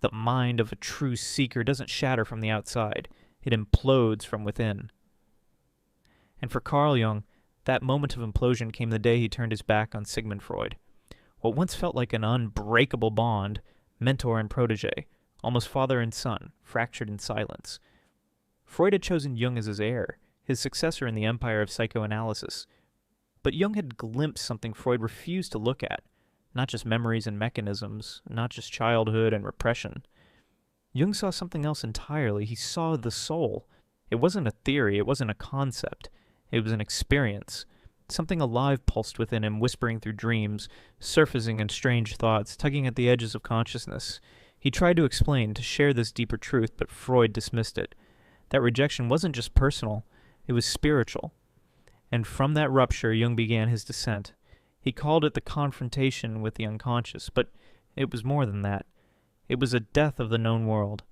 The mind of a true seeker doesn't shatter from the outside. It implodes from within. And for Carl Jung, that moment of implosion came the day he turned his back on Sigmund Freud. What once felt like an unbreakable bond, mentor and protege, almost father and son, fractured in silence. Freud had chosen Jung as his heir, his successor in the empire of psychoanalysis. But Jung had glimpsed something Freud refused to look at, not just memories and mechanisms, not just childhood and repression. Jung saw something else entirely. He saw the soul. It wasn't a theory, it wasn't a concept. It was an experience. Something alive pulsed within him, whispering through dreams, surfacing in strange thoughts, tugging at the edges of consciousness. He tried to explain, to share this deeper truth, but Freud dismissed it. That rejection wasn't just personal, it was spiritual. And from that rupture, Jung began his descent. He called it the confrontation with the unconscious, but it was more than that. It was a death of the known world.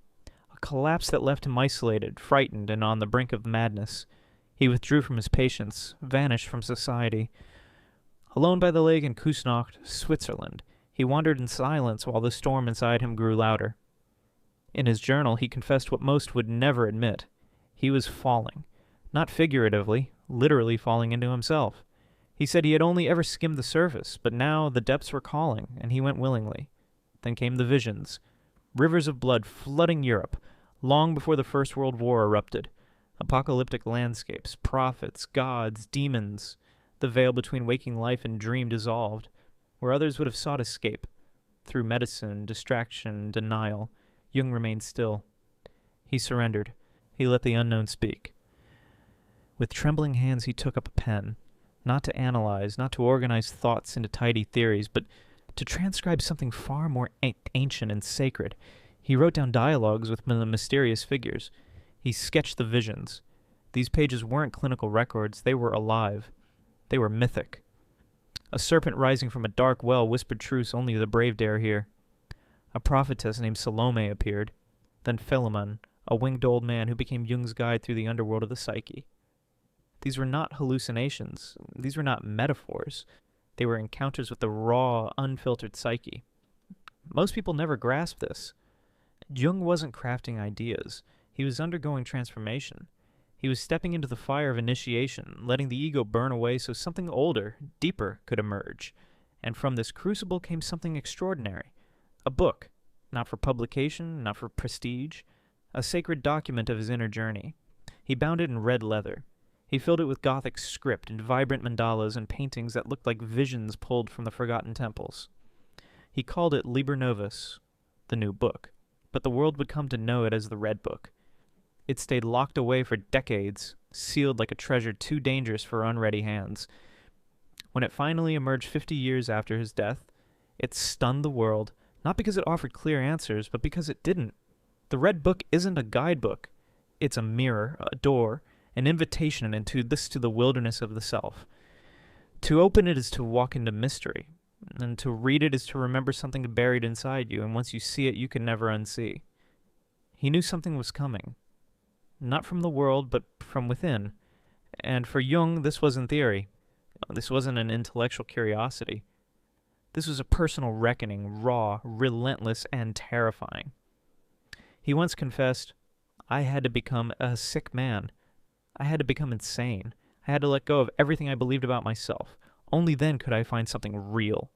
A collapse that left him isolated, frightened, and on the brink of madness. He withdrew from his patients, vanished from society. Alone by the lake in Küsnacht, Switzerland, he wandered in silence while the storm inside him grew louder. In his journal, he confessed what most would never admit. He was falling. Not figuratively, literally falling into himself. He said he had only ever skimmed the surface, but now the depths were calling, and he went willingly. Then came the visions. Rivers of blood flooding Europe, long before the First World War erupted. Apocalyptic landscapes, prophets, gods, demons. The veil between waking life and dream dissolved, where others would have sought escape. Through medicine, distraction, denial, Jung remained still. He surrendered. He let the unknown speak. With trembling hands he took up a pen, not to analyze, not to organize thoughts into tidy theories, but to transcribe something far more ancient and sacred. He wrote down dialogues with mysterious figures. He sketched the visions. These pages weren't clinical records, they were alive. They were mythic. A serpent rising from a dark well whispered truths only the brave dare hear. A prophetess named Salome appeared, then Philemon, a winged old man who became Jung's guide through the underworld of the psyche. These were not hallucinations. These were not metaphors. They were encounters with the raw, unfiltered psyche. Most people never grasp this. Jung wasn't crafting ideas. He was undergoing transformation. He was stepping into the fire of initiation, letting the ego burn away so something older, deeper, could emerge. And from this crucible came something extraordinary. A book, not for publication, not for prestige, a sacred document of his inner journey. He bound it in red leather. He filled it with Gothic script and vibrant mandalas and paintings that looked like visions pulled from the forgotten temples. He called it Liber Novus, the new book, but the world would come to know it as the Red Book. It stayed locked away for decades, sealed like a treasure too dangerous for unready hands. When it finally emerged 50 years after his death, it stunned the world, not because it offered clear answers, but because it didn't. The Red Book isn't a guidebook. It's a mirror, a door, an invitation into the wilderness of the self. To open it is to walk into mystery, and to read it is to remember something buried inside you, and once you see it, you can never unsee. He knew something was coming. Not from the world, but from within. And for Jung, this wasn't theory. This wasn't an intellectual curiosity. This was a personal reckoning, raw, relentless, and terrifying. He once confessed, "I had to become a sick man. I had to become insane. I had to let go of everything I believed about myself. Only then could I find something real."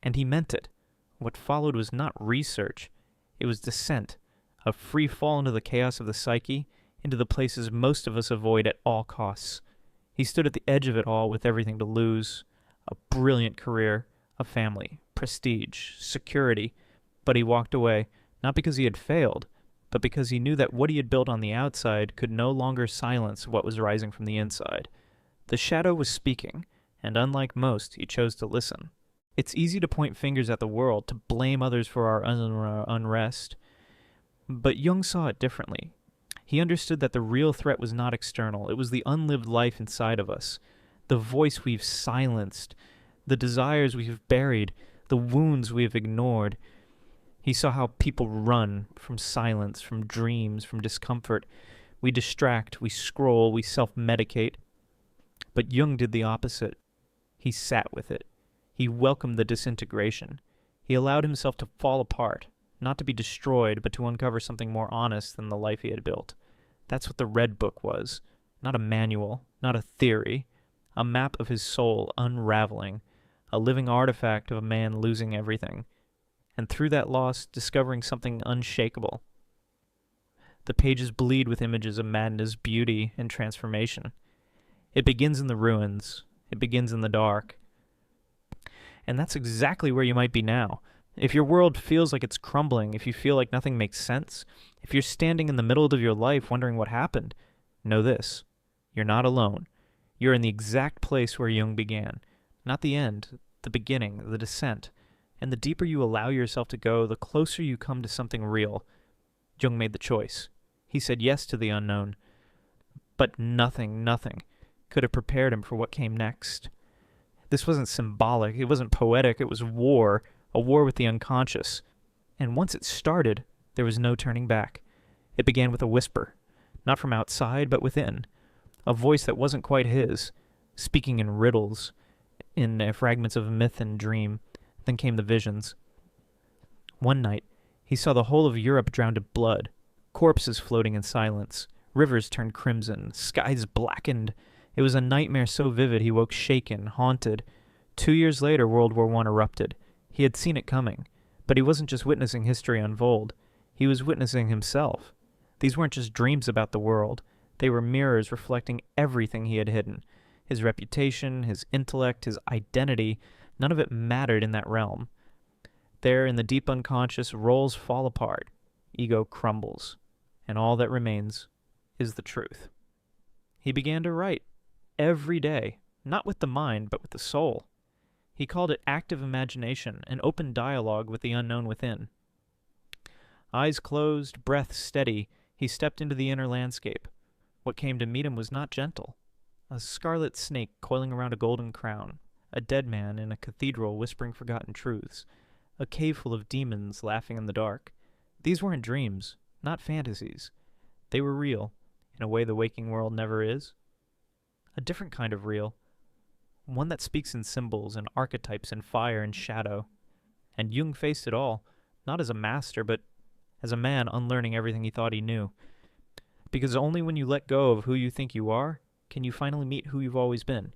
And he meant it. What followed was not research. It was descent, a free fall into the chaos of the psyche, into the places most of us avoid at all costs. He stood at the edge of it all with everything to lose. A brilliant career, a family, prestige, security. But he walked away, not because he had failed, but because he knew that what he had built on the outside could no longer silence what was rising from the inside. The shadow was speaking, and unlike most, he chose to listen. It's easy to point fingers at the world, to blame others for our unrest. But Jung saw it differently. He understood that the real threat was not external. It was the unlived life inside of us, the voice we've silenced, the desires we have buried, the wounds we have ignored. He saw how people run from silence, from dreams, from discomfort. We distract, we scroll, we self-medicate. But Jung did the opposite. He sat with it. He welcomed the disintegration. He allowed himself to fall apart, not to be destroyed, but to uncover something more honest than the life he had built. That's what the Red Book was. Not a manual, not a theory. A map of his soul unraveling. A living artifact of a man losing everything. And through that loss, discovering something unshakable. The pages bleed with images of madness, beauty, and transformation. It begins in the ruins. It begins in the dark. And that's exactly where you might be now. If your world feels like it's crumbling, if you feel like nothing makes sense, if you're standing in the middle of your life wondering what happened, know this. You're not alone. You're in the exact place where Jung began. Not the end, the beginning, the descent. And the deeper you allow yourself to go, the closer you come to something real. Jung made the choice. He said yes to the unknown. But nothing could have prepared him for what came next. This wasn't symbolic, it wasn't poetic, it was war, a war with the unconscious. And once it started, there was no turning back. It began with a whisper, not from outside, but within. A voice that wasn't quite his, speaking in riddles, in fragments of myth and dream. Then came the visions. One night, he saw the whole of Europe drowned in blood, corpses floating in silence, rivers turned crimson, skies blackened. It was a nightmare so vivid he woke shaken, haunted. 2 years later, World War I erupted. He had seen it coming, but he wasn't just witnessing history unfold. He was witnessing himself. These weren't just dreams about the world. They were mirrors reflecting everything he had hidden. His reputation, his intellect, his identity, none of it mattered in that realm. There, in the deep unconscious, roles fall apart. Ego crumbles. And all that remains is the truth. He began to write. Every day. Not with the mind, but with the soul. He called it active imagination, an open dialogue with the unknown within. Eyes closed, breath steady, he stepped into the inner landscape. What came to meet him was not gentle. A scarlet snake coiling around a golden crown. A dead man in a cathedral whispering forgotten truths. A cave full of demons laughing in the dark. These weren't dreams, not fantasies. They were real, in a way the waking world never is. A different kind of real. One that speaks in symbols and archetypes and fire and shadow. And Jung faced it all, not as a master, but as a man unlearning everything he thought he knew. Because only when you let go of who you think you are, can you finally meet who you've always been.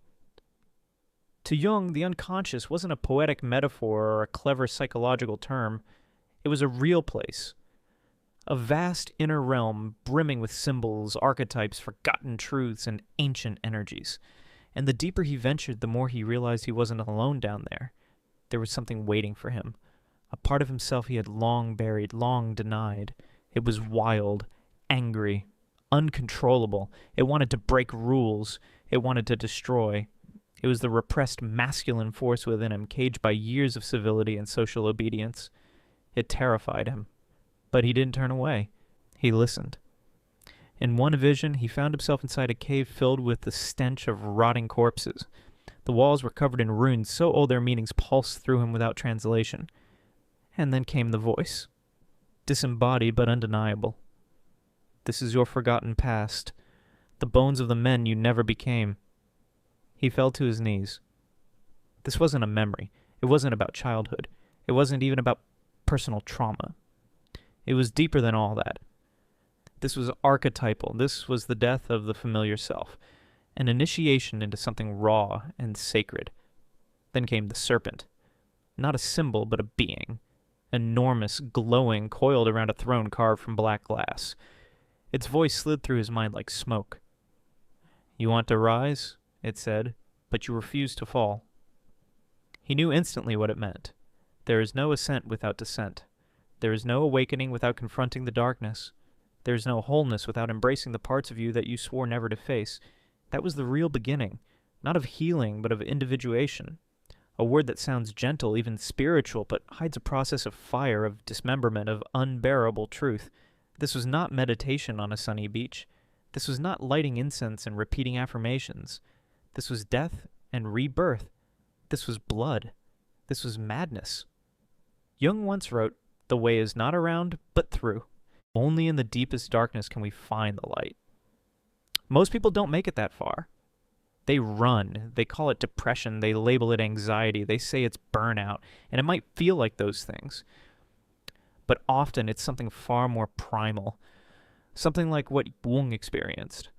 To Jung, the unconscious wasn't a poetic metaphor or a clever psychological term. It was a real place. A vast inner realm brimming with symbols, archetypes, forgotten truths, and ancient energies. And the deeper he ventured, the more he realized he wasn't alone down there. There was something waiting for him. A part of himself he had long buried, long denied. It was wild, angry, uncontrollable. It wanted to break rules. It wanted to destroy. It was the repressed masculine force within him, caged by years of civility and social obedience. It terrified him. But he didn't turn away. He listened. In one vision, he found himself inside a cave filled with the stench of rotting corpses. The walls were covered in runes so old their meanings pulsed through him without translation. And then came the voice. Disembodied but undeniable. This is your forgotten past. The bones of the men you never became. He fell to his knees. This wasn't a memory. It wasn't about childhood. It wasn't even about personal trauma. It was deeper than all that. This was archetypal. This was the death of the familiar self, an initiation into something raw and sacred. Then came the serpent. Not a symbol, but a being. Enormous, glowing, coiled around a throne carved from black glass. Its voice slid through his mind like smoke. You want to rise, it said, but you refuse to fall. He knew instantly what it meant. There is no ascent without descent. There is no awakening without confronting the darkness. There is no wholeness without embracing the parts of you that you swore never to face. That was the real beginning, not of healing, but of individuation. A word that sounds gentle, even spiritual, but hides a process of fire, of dismemberment, of unbearable truth. This was not meditation on a sunny beach. This was not lighting incense and repeating affirmations. This was death and rebirth. This was blood. This was madness. Jung once wrote, "The way is not around, but through. Only in the deepest darkness can we find the light." Most people don't make it that far. They run. They call it depression. They label it anxiety. They say it's burnout. And it might feel like those things. but often it's something far more primal, something like what Jung experienced,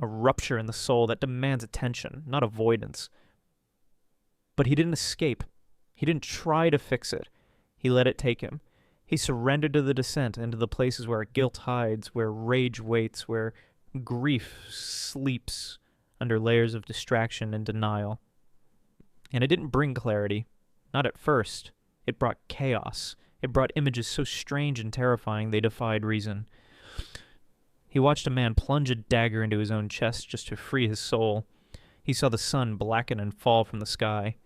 a rupture in the soul that demands attention, not avoidance. But he didn't escape. He didn't try to fix it. He let it take him. He surrendered to the descent into the places where guilt hides, where rage waits, where grief sleeps under layers of distraction and denial. And it didn't bring clarity. Not at first. It brought chaos. It brought images so strange and terrifying they defied reason. He watched a man plunge a dagger into his own chest just to free his soul. He saw the sun blacken and fall from the sky.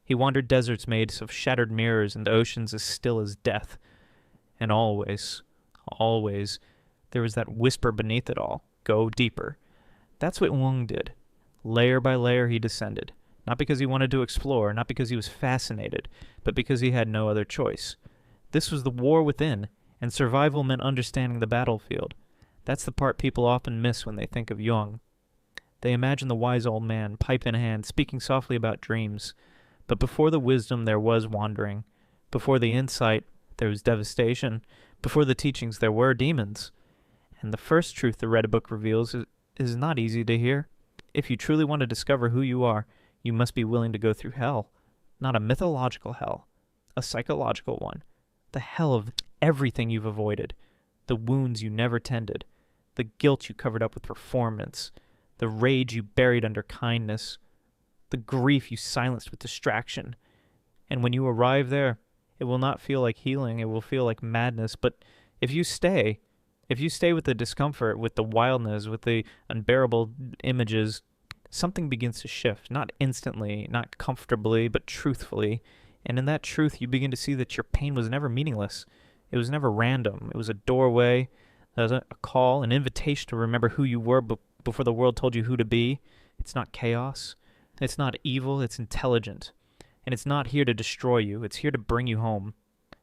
He wandered deserts made of shattered mirrors and oceans as still as death. And always, there was that whisper beneath it all. Go deeper. That's what Jung did. Layer by layer he descended. Not because he wanted to explore, not because he was fascinated, but because he had no other choice. This was the war within, and survival meant understanding the battlefield. That's the part people often miss when they think of Jung. They imagine the wise old man, pipe in hand, speaking softly about dreams. But before the wisdom there was wandering. Before the insight there was devastation. Before the teachings there were demons. And the first truth the Red Book reveals is not easy to hear. If you truly want to discover who you are, you must be willing to go through hell. Not a mythological hell, a psychological one. The hell of everything you've avoided. The wounds you never tended. The guilt you covered up with performance. The rage you buried under kindness. The grief you silenced with distraction. And when you arrive there, it will not feel like healing, it will feel like madness. But if you stay with the discomfort, with the wildness, with the unbearable images, something begins to shift. Not instantly, not comfortably, but truthfully. And in that truth, you begin to see that your pain was never meaningless. It was never random. It was a doorway, a call, an invitation to remember who you were before the world told you who to be. It's not chaos. It's not evil. It's intelligent. And it's not here to destroy you. It's here to bring you home.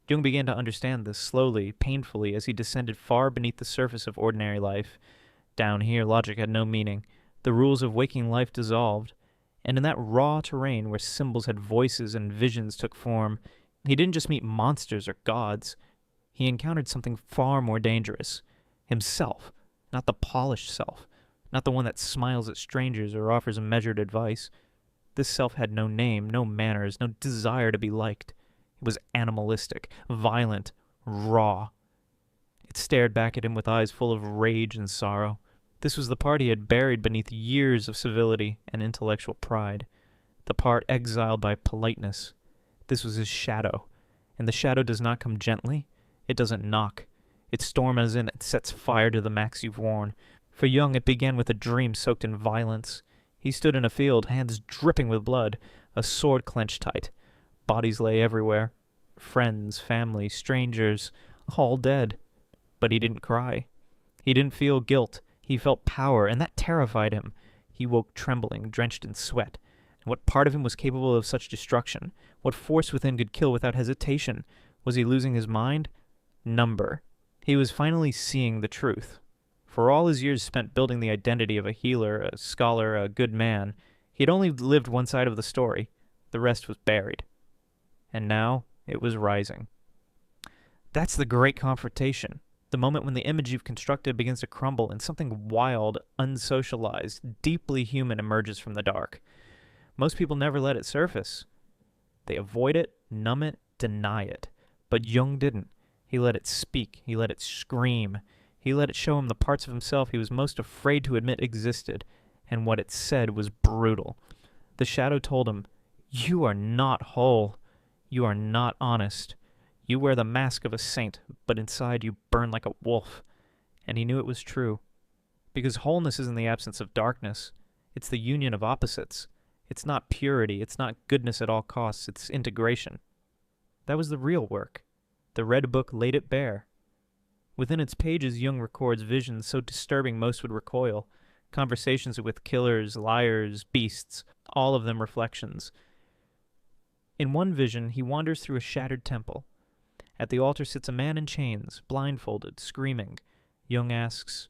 Jung began to understand this slowly, painfully, as he descended far beneath the surface of ordinary life. Down here, logic had no meaning. The rules of waking life dissolved. And in that raw terrain where symbols had voices and visions took form, he didn't just meet monsters or gods. He encountered something far more dangerous. Himself. Not the polished self. Not the one that smiles at strangers or offers a measured advice. This self had no name, no manners, no desire to be liked. It was animalistic, violent, raw. It stared back at him with eyes full of rage and sorrow. This was the part he had buried beneath years of civility and intellectual pride. The part exiled by politeness. This was his shadow. And the shadow does not come gently. It doesn't knock. It storms in and sets fire to the max you've worn. For Jung, it began with a dream soaked in violence. He stood in a field, hands dripping with blood, a sword clenched tight. Bodies lay everywhere. Friends, family, strangers, all dead. But he didn't cry. He didn't feel guilt. He felt power, and that terrified him. He woke trembling, drenched in sweat. And what part of him was capable of such destruction? What force within could kill without hesitation? Was he losing his mind? Number. He was finally seeing the truth. For all his years spent building the identity of a healer, a scholar, a good man, he had only lived one side of the story. The rest was buried. And now it was rising. That's the great confrontation. The moment when the image you've constructed begins to crumble and something wild, unsocialized, deeply human emerges from the dark. Most people never let it surface. They avoid it, numb it, deny it. But Jung didn't. He let it speak. He let it scream. He let it show him the parts of himself he was most afraid to admit existed, and what it said was brutal. The shadow told him, "You are not whole. You are not honest. You wear the mask of a saint, but inside you burn like a wolf." And he knew it was true. Because wholeness isn't the absence of darkness. It's the union of opposites. It's not purity. It's not goodness at all costs. It's integration. That was the real work. The Red Book laid it bare. Within its pages, Jung records visions so disturbing most would recoil. Conversations with killers, liars, beasts, all of them reflections. In one vision, he wanders through a shattered temple. At the altar sits a man in chains, blindfolded, screaming. Jung asks,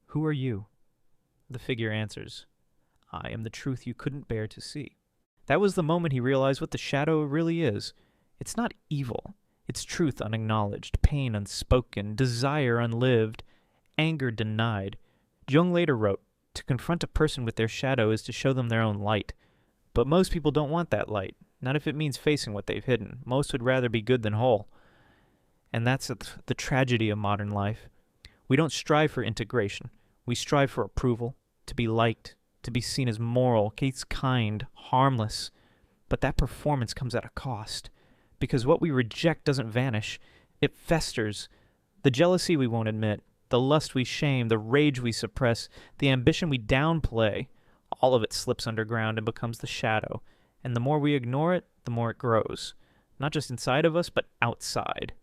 "Who are you?" The figure answers, "I am the truth you couldn't bear to see." That was the moment he realized what the shadow really is. It's not evil. It's truth unacknowledged, pain unspoken, desire unlived, anger denied. Jung later wrote, "To confront a person with their shadow is to show them their own light." But most people don't want that light, not if it means facing what they've hidden. Most would rather be good than whole. And that's the tragedy of modern life. We don't strive for integration. We strive for approval, to be liked, to be seen as moral, kind, harmless. But that performance comes at a cost. Because what we reject doesn't vanish. It festers. The jealousy we won't admit, the lust we shame, the rage we suppress, the ambition we downplay, all of it slips underground and becomes the shadow. And the more we ignore it, the more it grows. Not just inside of us, but outside.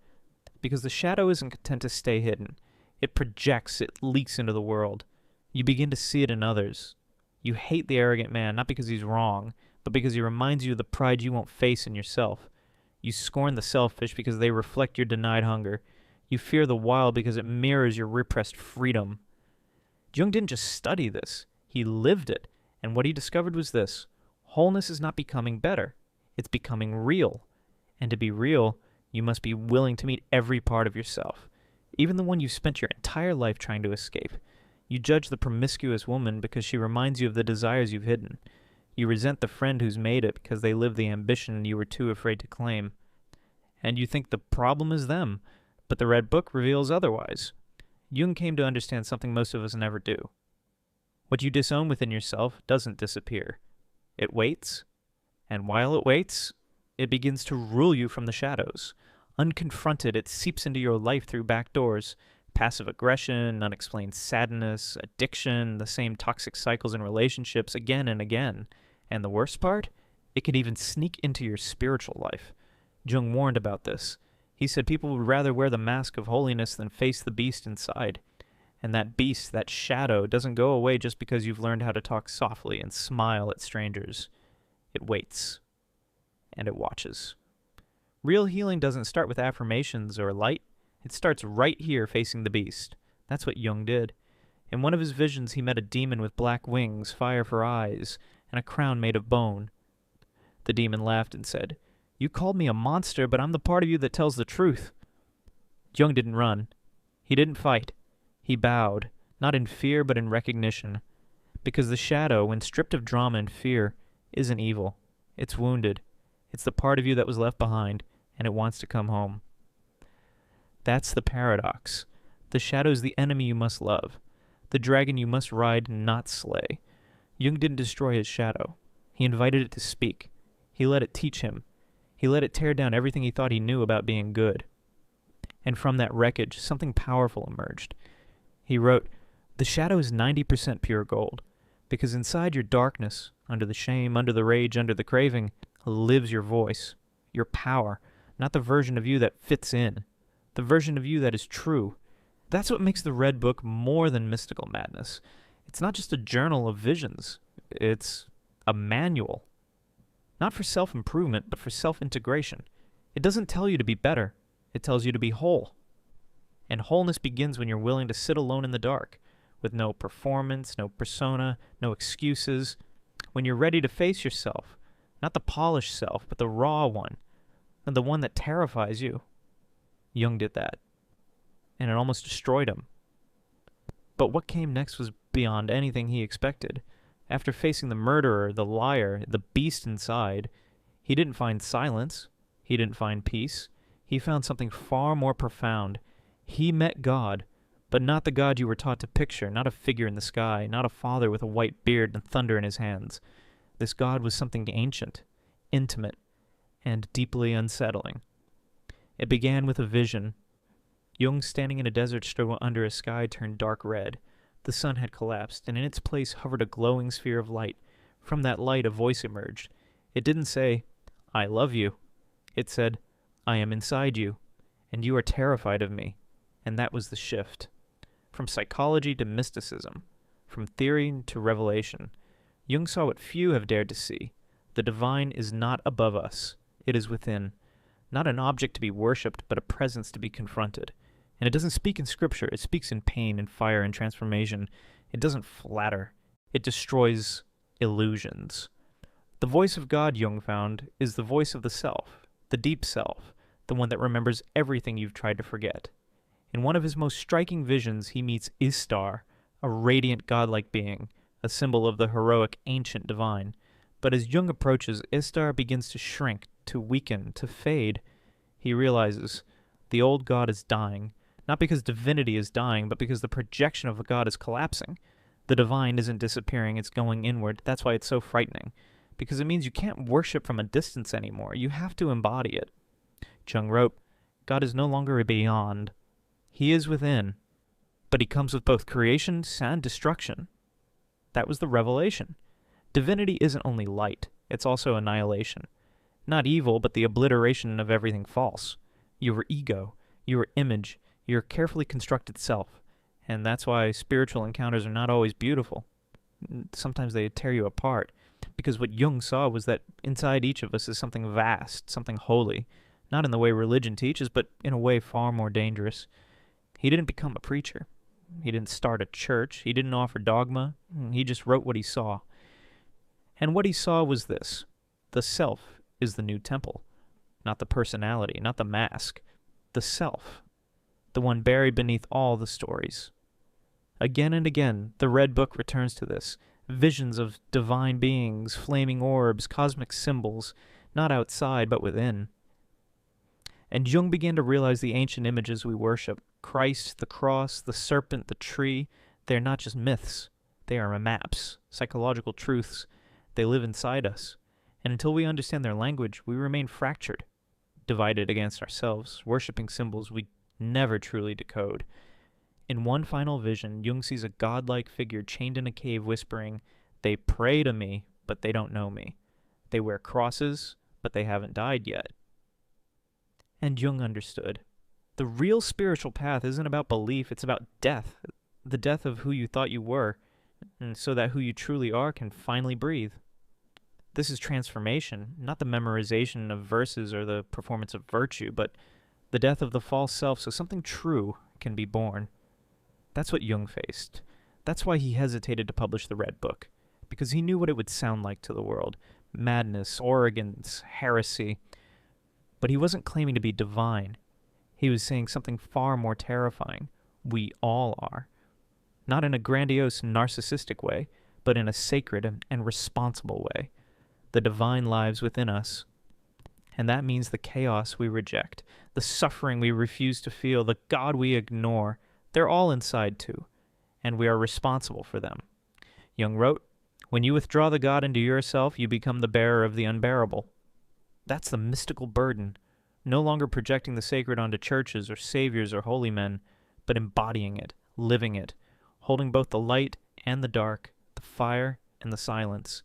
Because the shadow isn't content to stay hidden. It projects, it leaks into the world. You begin to see it in others. You hate the arrogant man, not because he's wrong, but because he reminds you of the pride you won't face in yourself. You scorn the selfish because they reflect your denied hunger. You fear the wild because it mirrors your repressed freedom. Jung didn't just study this, he lived it. And what he discovered was this: wholeness is not becoming better, it's becoming real. And to be real, you must be willing to meet every part of yourself, even the one you've spent your entire life trying to escape. You judge the promiscuous woman because she reminds you of the desires you've hidden. You resent the friend who's made it because they live the ambition you were too afraid to claim. And you think the problem is them, but the Red Book reveals otherwise. Jung came to understand something most of us never do. What you disown within yourself doesn't disappear. It waits, and while it waits, it begins to rule you from the shadows. Unconfronted, it seeps into your life through back doors. Passive aggression, unexplained sadness, addiction, the same toxic cycles in relationships again and again. And the worst part? It can even sneak into your spiritual life. Jung warned about this. He said people would rather wear the mask of holiness than face the beast inside. And that beast, that shadow, doesn't go away just because you've learned how to talk softly and smile at strangers. It waits. And it watches. Real healing doesn't start with affirmations or light. It starts right here facing the beast. That's what Jung did. In one of his visions, he met a demon with black wings, fire for eyes, and a crown made of bone. The demon laughed and said, "You called me a monster, but I'm the part of you that tells the truth." Jung didn't run. He didn't fight. He bowed, not in fear but in recognition. Because the shadow, when stripped of drama and fear, isn't evil. It's wounded. It's the part of you that was left behind, and it wants to come home. That's the paradox. The shadow's the enemy you must love. The dragon you must ride, not slay. Jung didn't destroy his shadow. He invited it to speak. He let it teach him. He let it tear down everything he thought he knew about being good. And from that wreckage, something powerful emerged. He wrote, "The shadow is 90% pure gold, because inside your darkness, under the shame, under the rage, under the craving, lives your voice, your power, not the version of you that fits in, the version of you that is true." That's what makes the Red Book more than mystical madness. It's not just a journal of visions. It's a manual. Not for self-improvement, but for self-integration. It doesn't tell you to be better. It tells you to be whole. And wholeness begins when you're willing to sit alone in the dark, with no performance, no persona, no excuses. When you're ready to face yourself, not the polished self, but the raw one, and the one that terrifies you. Jung did that, and it almost destroyed him. But what came next was beyond anything he expected. After facing the murderer, the liar, the beast inside, he didn't find silence. He didn't find peace. He found something far more profound. He met God, but not the God you were taught to picture, not a figure in the sky, not a father with a white beard and thunder in his hands. This God was something ancient, intimate, and deeply unsettling. It began with a vision. Jung, standing in a desert struggle under a sky turned dark red. The sun had collapsed, and in its place hovered a glowing sphere of light. From that light, a voice emerged. It didn't say, "I love you." It said, "I am inside you, and you are terrified of me." And that was the shift. From psychology to mysticism, from theory to revelation, Jung saw what few have dared to see. The divine is not above us. It is within. Not an object to be worshipped, but a presence to be confronted. And it doesn't speak in scripture. It speaks in pain and fire and transformation. It doesn't flatter. It destroys illusions. The voice of God, Jung found, is the voice of the self, the deep self, the one that remembers everything you've tried to forget. In one of his most striking visions, he meets Istar, a radiant godlike being, a symbol of the heroic ancient divine. But as Jung approaches, Istar begins to shrink, to weaken, to fade. He realizes the old god is dying, not because divinity is dying, but because the projection of a god is collapsing. The divine isn't disappearing, it's going inward. That's why it's so frightening, because it means you can't worship from a distance anymore. You have to embody it. Jung wrote, God is no longer a beyond. He is within, but he comes with both creation and destruction. That was the revelation. Divinity isn't only light, it's also annihilation. Not evil, but the obliteration of everything false. Your ego, your image, your carefully constructed self. And that's why spiritual encounters are not always beautiful. Sometimes they tear you apart, because what Jung saw was that inside each of us is something vast, something holy, not in the way religion teaches, but in a way far more dangerous. He didn't become a preacher. He didn't start a church. He didn't offer dogma. He just wrote what he saw. And what he saw was this. The self is the new temple. Not the personality, not the mask. The self. The one buried beneath all the stories. Again and again, the Red Book returns to this. Visions of divine beings, flaming orbs, cosmic symbols, not outside but within. And Jung began to realize the ancient images we worship, Christ, the cross, the serpent, the tree, they're not just myths. They are maps, psychological truths. They live inside us. And until we understand their language, we remain fractured, divided against ourselves, worshipping symbols we never truly decode. In one final vision, Jung sees a godlike figure chained in a cave whispering, "They pray to me, but they don't know me. They wear crosses, but they haven't died yet." And Jung understood. The real spiritual path isn't about belief, it's about death. The death of who you thought you were, and so that who you truly are can finally breathe. This is transformation, not the memorization of verses or the performance of virtue, but the death of the false self so something true can be born. That's what Jung faced. That's why he hesitated to publish the Red Book, because he knew what it would sound like to the world. Madness, arrogance, heresy. But he wasn't claiming to be divine. He was saying something far more terrifying. We all are. Not in a grandiose, narcissistic way, but in a sacred and responsible way. The divine lives within us. And that means the chaos we reject, the suffering we refuse to feel, the God we ignore, they're all inside too, and we are responsible for them. Jung wrote, "When you withdraw the God into yourself, you become the bearer of the unbearable." That's the mystical burden, no longer projecting the sacred onto churches or saviors or holy men, but embodying it, living it, holding both the light and the dark, the fire and the silence.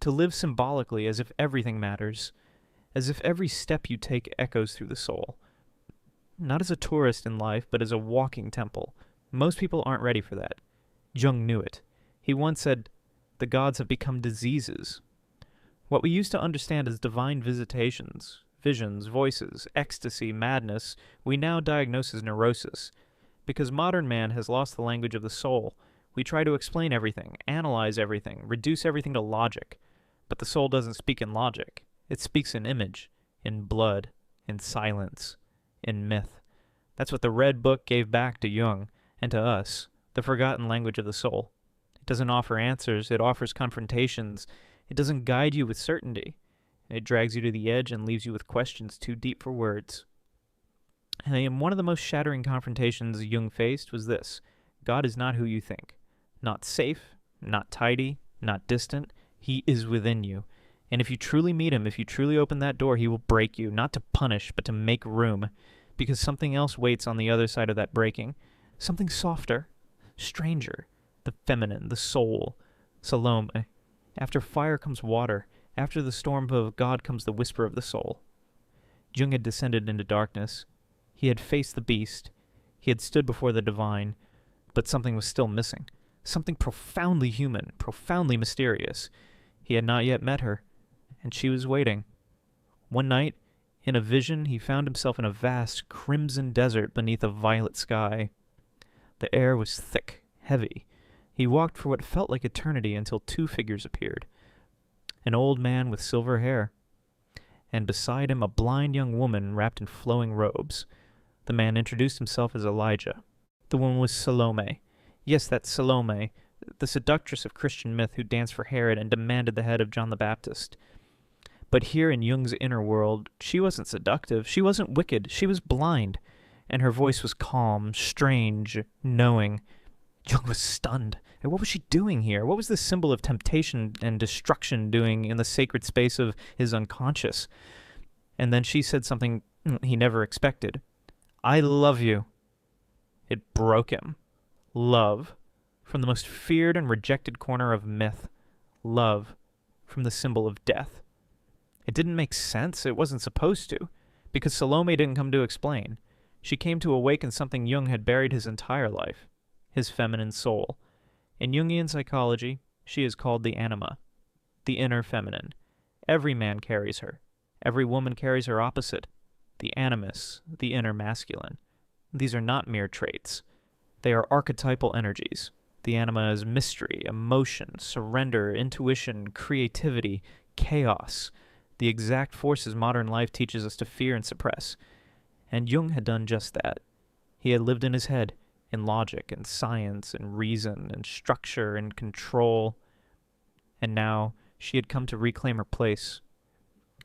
To live symbolically as if everything matters, as if every step you take echoes through the soul. Not as a tourist in life, but as a walking temple. Most people aren't ready for that. Jung knew it. He once said, "The gods have become diseases." What we used to understand as divine visitations, visions, voices, ecstasy, madness, we now diagnose as neurosis. Because modern man has lost the language of the soul, we try to explain everything, analyze everything, reduce everything to logic. But the soul doesn't speak in logic. It speaks in image, in blood, in silence, in myth. That's what the Red Book gave back to Jung, and to us, the forgotten language of the soul. It doesn't offer answers, it offers confrontations. It doesn't guide you with certainty. It drags you to the edge and leaves you with questions too deep for words. And one of the most shattering confrontations Jung faced was this: God is not who you think. Not safe, not tidy, not distant. He is within you. And if you truly meet him, if you truly open that door, he will break you, not to punish, but to make room. Because something else waits on the other side of that breaking. Something softer, stranger, the feminine, the soul. Salome. After fire comes water. After the storm of God comes the whisper of the soul. Jung had descended into darkness. He had faced the beast. He had stood before the divine. But something was still missing. Something profoundly human, profoundly mysterious. He had not yet met her, and she was waiting. One night, in a vision, he found himself in a vast crimson desert beneath a violet sky. The air was thick, heavy. He walked for what felt like eternity until two figures appeared. An old man with silver hair, and beside him a blind young woman wrapped in flowing robes. The man introduced himself as Elijah. The woman was Salome. Yes, that Salome, the seductress of Christian myth who danced for Herod and demanded the head of John the Baptist. But here in Jung's inner world, she wasn't seductive, she wasn't wicked, she was blind, and her voice was calm, strange, knowing. Jung was stunned. And what was she doing here? What was this symbol of temptation and destruction doing in the sacred space of his unconscious? And then she said something he never expected. I love you. It broke him. Love, from the most feared and rejected corner of myth. Love, from the symbol of death. It didn't make sense. It wasn't supposed to, because Salome didn't come to explain. She came to awaken something Jung had buried his entire life, his feminine soul. In Jungian psychology, she is called the anima, the inner feminine. Every man carries her. Every woman carries her opposite, the animus, the inner masculine. These are not mere traits. They are archetypal energies. The anima is mystery, emotion, surrender, intuition, creativity, chaos, the exact forces modern life teaches us to fear and suppress. And Jung had done just that. He had lived in his head, in logic and science and reason and structure and control. And now she had come to reclaim her place.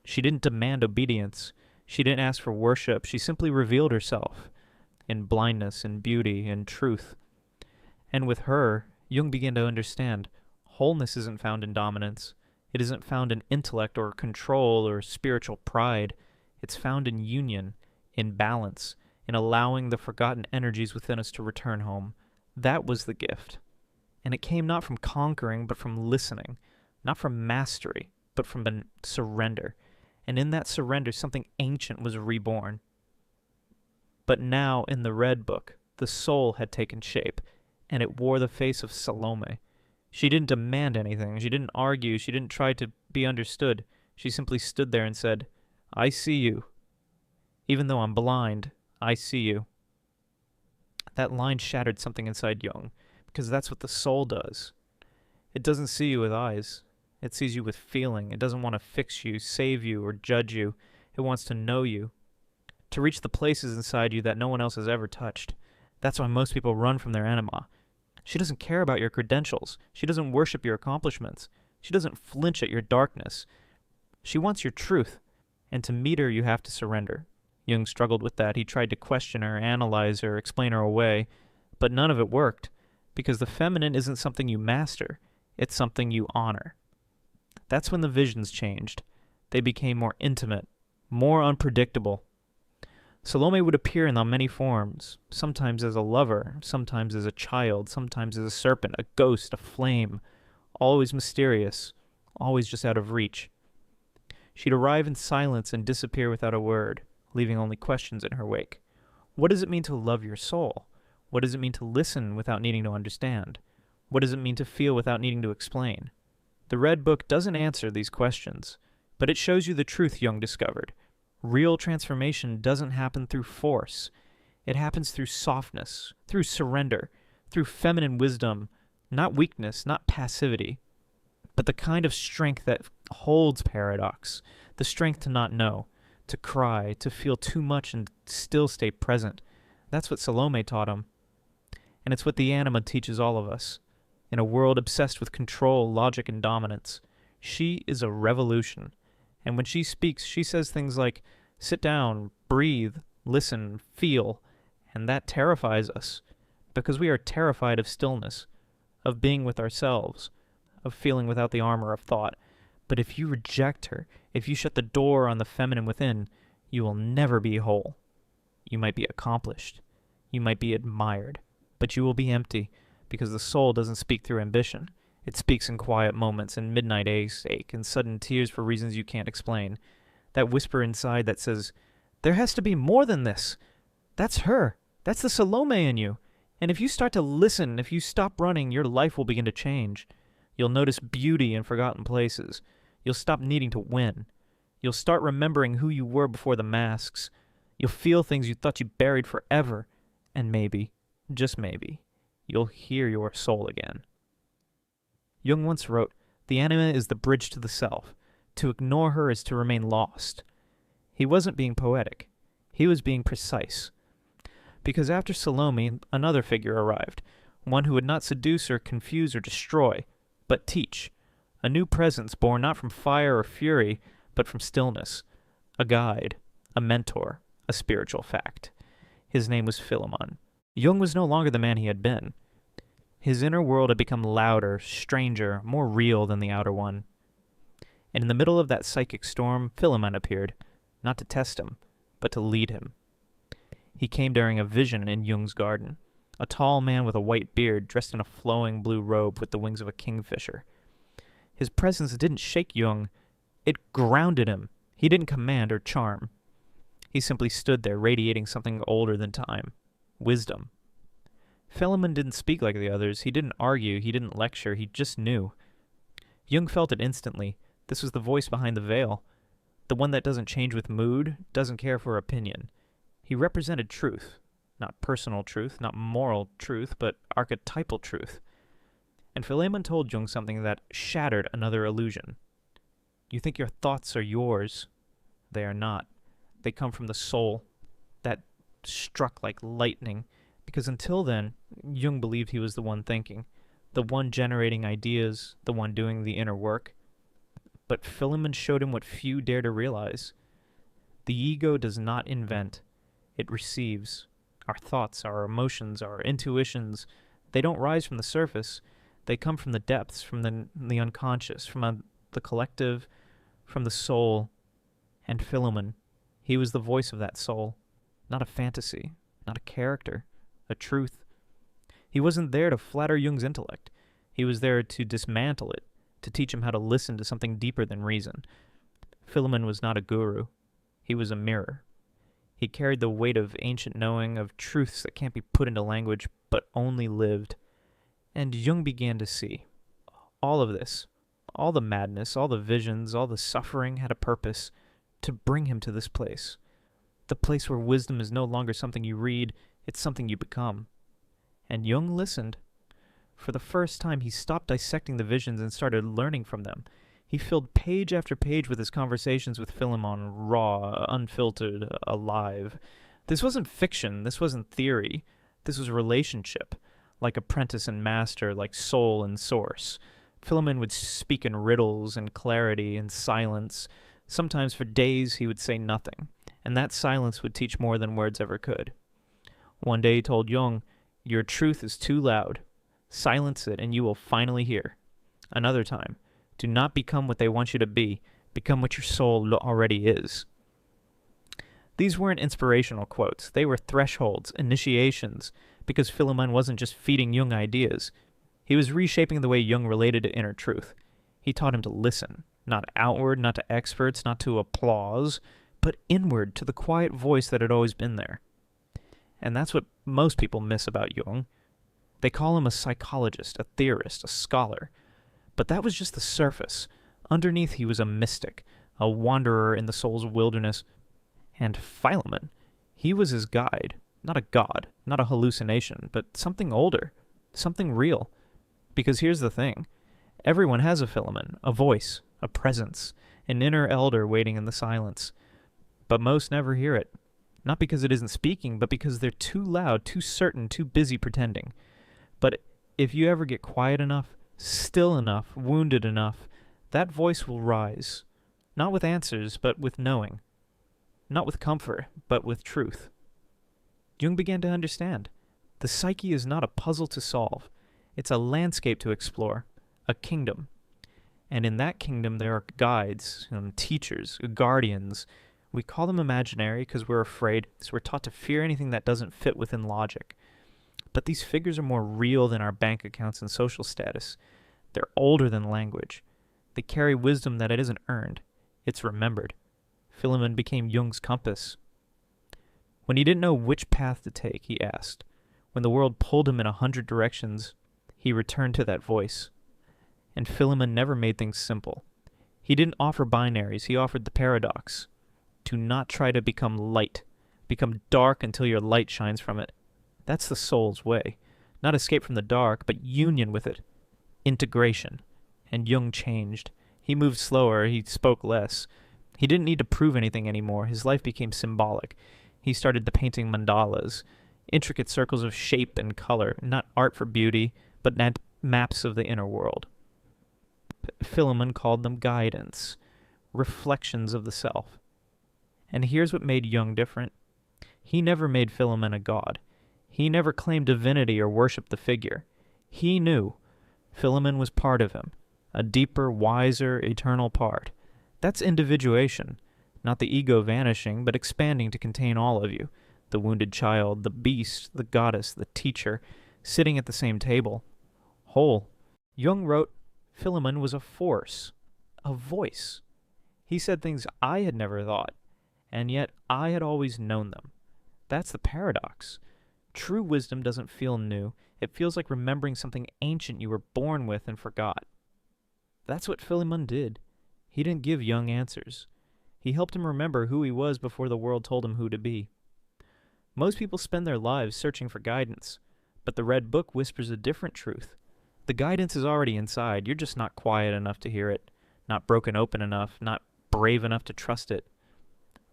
She didn't demand obedience. She didn't ask for worship. She simply revealed herself in blindness, in beauty, in truth. And with her, Jung began to understand wholeness isn't found in dominance. It isn't found in intellect or control or spiritual pride. It's found in union, in balance, in allowing the forgotten energies within us to return home. That was the gift. And it came not from conquering, but from listening. Not from mastery, but from surrender. And in that surrender, something ancient was reborn. But now, in the Red Book, the soul had taken shape, and it wore the face of Salome. She didn't demand anything. She didn't argue. She didn't try to be understood. She simply stood there and said, I see you. Even though I'm blind, I see you. That line shattered something inside Jung, because that's what the soul does. It doesn't see you with eyes. It sees you with feeling. It doesn't want to fix you, save you, or judge you. It wants to know you, to reach the places inside you that no one else has ever touched. That's why most people run from their anima. She doesn't care about your credentials. She doesn't worship your accomplishments. She doesn't flinch at your darkness. She wants your truth, and to meet her you have to surrender. Jung struggled with that. He tried to question her, analyze her, explain her away, but none of it worked, because the feminine isn't something you master. It's something you honor. That's when the visions changed. They became more intimate, more unpredictable. Salome would appear in many forms, sometimes as a lover, sometimes as a child, sometimes as a serpent, a ghost, a flame, always mysterious, always just out of reach. She'd arrive in silence and disappear without a word, leaving only questions in her wake. What does it mean to love your soul? What does it mean to listen without needing to understand? What does it mean to feel without needing to explain? The Red Book doesn't answer these questions, but it shows you the truth Jung discovered. Real transformation doesn't happen through force. It happens through softness, through surrender, through feminine wisdom, not weakness, not passivity, but the kind of strength that holds paradox, the strength to not know, to cry, to feel too much and still stay present. That's what Salome taught him. And it's what the anima teaches all of us. In a world obsessed with control, logic, and dominance, she is a revolution. And when she speaks, she says things like, sit down, breathe, listen, feel, and that terrifies us, because we are terrified of stillness, of being with ourselves, of feeling without the armor of thought. But if you reject her, if you shut the door on the feminine within, you will never be whole. You might be accomplished, you might be admired, but you will be empty, because the soul doesn't speak through ambition. It speaks in quiet moments, in midnight ache, and sudden tears for reasons you can't explain. That whisper inside that says, there has to be more than this. That's her. That's the Salome in you. And if you start to listen, if you stop running, your life will begin to change. You'll notice beauty in forgotten places. You'll stop needing to win. You'll start remembering who you were before the masks. You'll feel things you thought you buried forever. And maybe, just maybe, you'll hear your soul again. Jung once wrote, the anima is the bridge to the self. To ignore her is to remain lost. He wasn't being poetic. He was being precise. Because after Salome, another figure arrived, one who would not seduce or confuse or destroy, but teach. A new presence born not from fire or fury, but from stillness. A guide, a mentor, a spiritual fact. His name was Philemon. Jung was no longer the man he had been. His inner world had become louder, stranger, more real than the outer one. And in the middle of that psychic storm, Philemon appeared, not to test him, but to lead him. He came during a vision in Jung's garden, a tall man with a white beard dressed in a flowing blue robe with the wings of a kingfisher. His presence didn't shake Jung, it grounded him. He didn't command or charm. He simply stood there radiating something older than time, wisdom. Philemon didn't speak like the others, he didn't argue, he didn't lecture, he just knew. Jung felt it instantly. This was the voice behind the veil, the one that doesn't change with mood, doesn't care for opinion. He represented truth, not personal truth, not moral truth, but archetypal truth. And Philemon told Jung something that shattered another illusion. You think your thoughts are yours. They are not. They come from the soul. That struck like lightning, because until then, Jung believed he was the one thinking, the one generating ideas, the one doing the inner work. But Philemon showed him what few dare to realize. The ego does not invent. It receives. Our thoughts, our emotions, our intuitions, they don't rise from the surface. They come from the depths, from the unconscious, from the collective, from the soul. And Philemon, he was the voice of that soul, not a fantasy, not a character, a truth. He wasn't there to flatter Jung's intellect. He was there to dismantle it, to teach him how to listen to something deeper than reason. Philemon was not a guru. He was a mirror. He carried the weight of ancient knowing, of truths that can't be put into language, but only lived. And Jung began to see. All of this, all the madness, all the visions, all the suffering had a purpose to bring him to this place. The place where wisdom is no longer something you read, it's something you become. And Jung listened. For the first time, he stopped dissecting the visions and started learning from them. He filled page after page with his conversations with Philemon, raw, unfiltered, alive. This wasn't fiction, this wasn't theory. This was relationship, like apprentice and master, like soul and source. Philemon would speak in riddles and clarity and silence. Sometimes for days he would say nothing, and that silence would teach more than words ever could. One day he told Jung, "Your truth is too loud. Silence it and you will finally hear." Another time, "Do not become what they want you to be. Become what your soul already is." These weren't inspirational quotes. They were thresholds, initiations, because Philemon wasn't just feeding Jung ideas. He was reshaping the way Jung related to inner truth. He taught him to listen, not outward, not to experts, not to applause, but inward to the quiet voice that had always been there. And that's what most people miss about Jung. They call him a psychologist, a theorist, a scholar. But that was just the surface. Underneath he was a mystic, a wanderer in the soul's wilderness. And Philemon, he was his guide, not a god, not a hallucination, but something older, something real. Because here's the thing, everyone has a Philemon, a voice, a presence, an inner elder waiting in the silence. But most never hear it. Not because it isn't speaking, but because they're too loud, too certain, too busy pretending. But if you ever get quiet enough, still enough, wounded enough, that voice will rise. Not with answers, but with knowing. Not with comfort, but with truth. Jung began to understand. The psyche is not a puzzle to solve. It's a landscape to explore, a kingdom. And in that kingdom there are guides, teachers, guardians. We call them imaginary because we're afraid, so we're taught to fear anything that doesn't fit within logic. But these figures are more real than our bank accounts and social status. They're older than language. They carry wisdom that it isn't earned. It's remembered. Philemon became Jung's compass. When he didn't know which path to take, he asked. When the world pulled him in 100 directions, he returned to that voice. And Philemon never made things simple. He didn't offer binaries, he offered the paradox. Do not try to become light. Become dark until your light shines from it. That's the soul's way. Not escape from the dark, but union with it. Integration. And Jung changed. He moved slower, he spoke less. He didn't need to prove anything anymore. His life became symbolic. He started the painting mandalas, intricate circles of shape and color, not art for beauty, but maps of the inner world. Philemon called them guidance, reflections of the self. And here's what made Jung different. He never made Philemon a god. He never claimed divinity or worshipped the figure. He knew Philemon was part of him, a deeper, wiser, eternal part. That's individuation, not the ego vanishing, but expanding to contain all of you, the wounded child, the beast, the goddess, the teacher, sitting at the same table. Whole. Jung wrote, Philemon was a force, a voice. He said things I had never thought, and yet I had always known them. That's the paradox. True wisdom doesn't feel new. It feels like remembering something ancient you were born with and forgot. That's what Philemon did. He didn't give Jung answers. He helped him remember who he was before the world told him who to be. Most people spend their lives searching for guidance, but the Red Book whispers a different truth. The guidance is already inside. You're just not quiet enough to hear it, not broken open enough, not brave enough to trust it.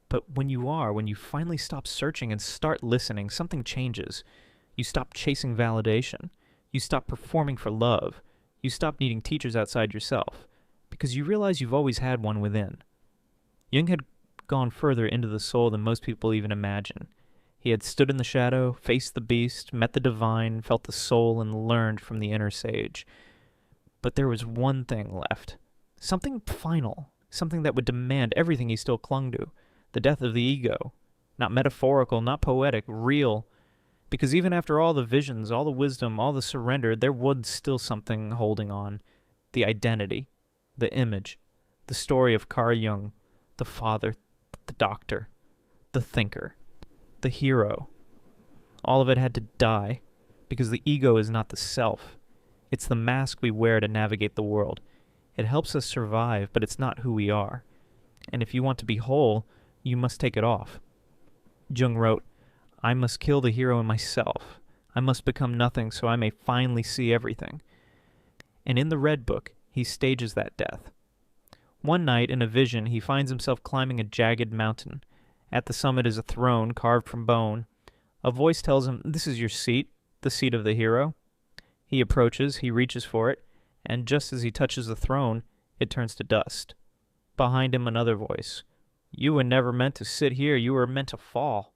But when you finally stop searching and start listening, something changes. You stop chasing validation. You stop performing for love. You stop needing teachers outside yourself, because you realize you've always had one within. Jung had gone further into the soul than most people even imagine. He had stood in the shadow, faced the beast, met the divine, felt the soul, and learned from the inner sage. But there was one thing left. Something final. Something that would demand everything he still clung to. The death of the ego. Not metaphorical, not poetic, real. Because even after all the visions, all the wisdom, all the surrender, there was still something holding on. The identity. The image. The story of Carl Jung. The father. The doctor. The thinker. The hero. All of it had to die, because the ego is not the self. It's the mask we wear to navigate the world. It helps us survive, but it's not who we are. And if you want to be whole, you must take it off. Jung wrote, I must kill the hero in myself. I must become nothing so I may finally see everything. And in the Red Book, he stages that death. One night, in a vision, he finds himself climbing a jagged mountain. At the summit is a throne carved from bone. A voice tells him, this is your seat, the seat of the hero. He approaches, he reaches for it, and just as he touches the throne, it turns to dust. Behind him, another voice. You were never meant to sit here, you were meant to fall.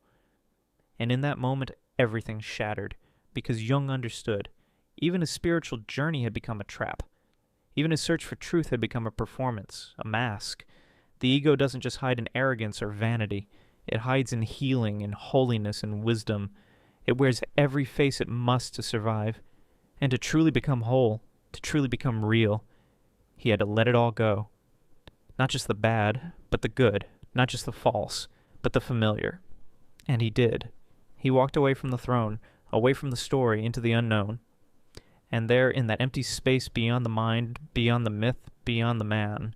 And in that moment, everything shattered, because Jung understood. Even his spiritual journey had become a trap. Even his search for truth had become a performance, a mask. The ego doesn't just hide in arrogance or vanity. It hides in healing, in holiness, and wisdom. It wears every face it must to survive. And to truly become whole, to truly become real, he had to let it all go. Not just the bad, but the good. Not just the false, but the familiar. And he did. He walked away from the throne, away from the story, into the unknown. And there, in that empty space beyond the mind, beyond the myth, beyond the man,